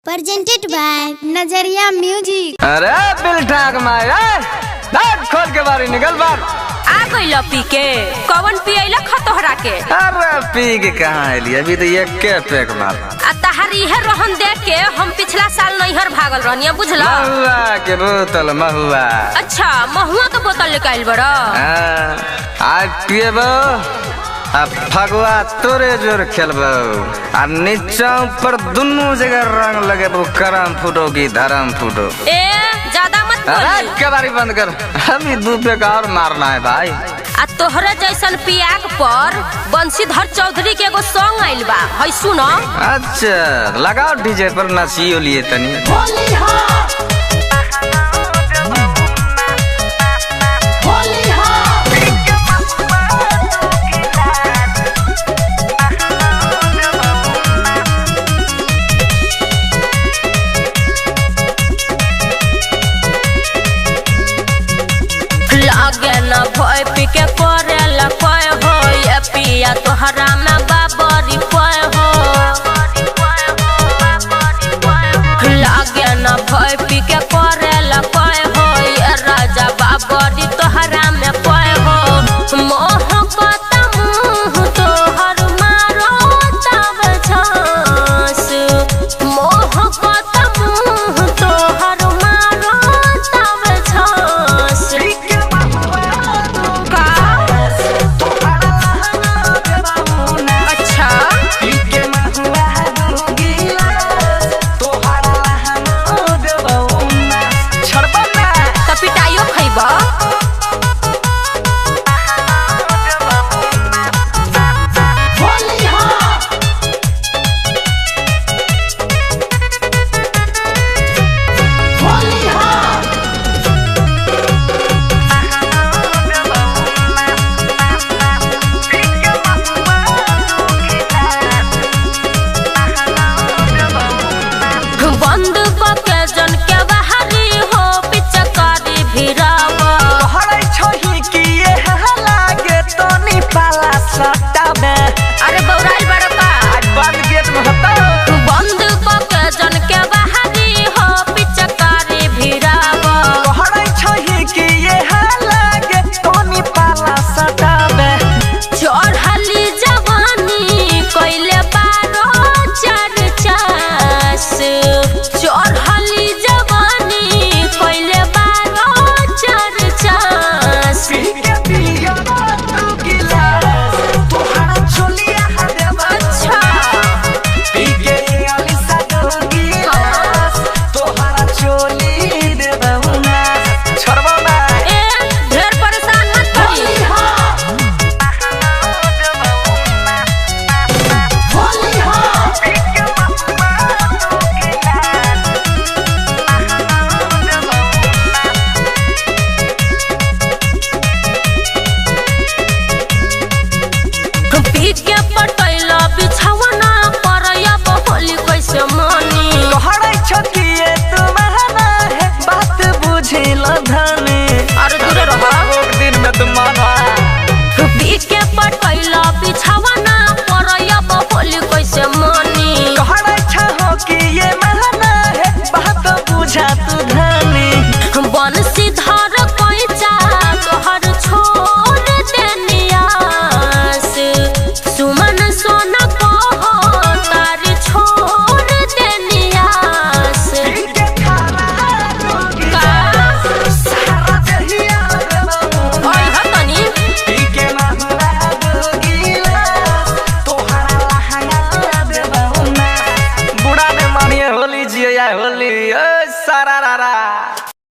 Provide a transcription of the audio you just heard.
presented by नजरिया music. अरे बिलठाक माया दांत खोल के बारी निकल बार आ गइल पी के कवन पियला खतोहरा के। अरे पी के कहाँ आइली अभी तो ये के पेक मार आ तहारी है रोहन देख के हम पिछला साल नैहर भागल रहनी बुझला। महुआ के बोतल महुआ। अच्छा महुआ के बोतल लेके आइल बड़ा। आज पिएबो अब फगुआ तोरे जोर खेलबो आ नीचा ऊपर दुनू जगह रंग लगेबो करम फूटो की धर्म फूटो। ए ज्यादा मत बोल। अरे केवारी बंद कर अभी दू पे का और मारना है भाई। आ तोहरा जैसन पियाक पर बंशीधर चौधरी के एगो सॉन्ग आइल बा है सुनो। अच्छा लगाओ डीजे पर नाचियो लिए तनी। लागे न भय पी के करेला कय हो ये पिया तोहरा में बाबरी पय हो। लागे न भय पी के करेला कय हो ये राजा बाबरी तोहरा में पय हो। मोह कता मुँह तोहर मारो तब झांस मोह कता मुँह तोहर मारो तब झांस। बंद के जन के बाहरी हो पिचकारी भिरावा। अरे बौराइल बड़का बंद गेट में होता बंद के जन के बाहरी हो पिचकारी भिरावा। चढ़ली जवानी कइले बारो चार चास चढ़ली जवानी कइले बारो चार चास। अच्छा ए ढेर परेशान मत करी। पी के पटैला बिछावना पर अब होली कैसे मानी। अरे दूर रहो दिन में तुम माना पी के पटैला बिछावना पर अब होली कैसे मानी। बंशीधर पैचा तोहर छोड़ देनियास सुमन सोना कहो तार छोड़ देनियास। ओए हतनी बुढ़ा ने मानिए होली जिया होली।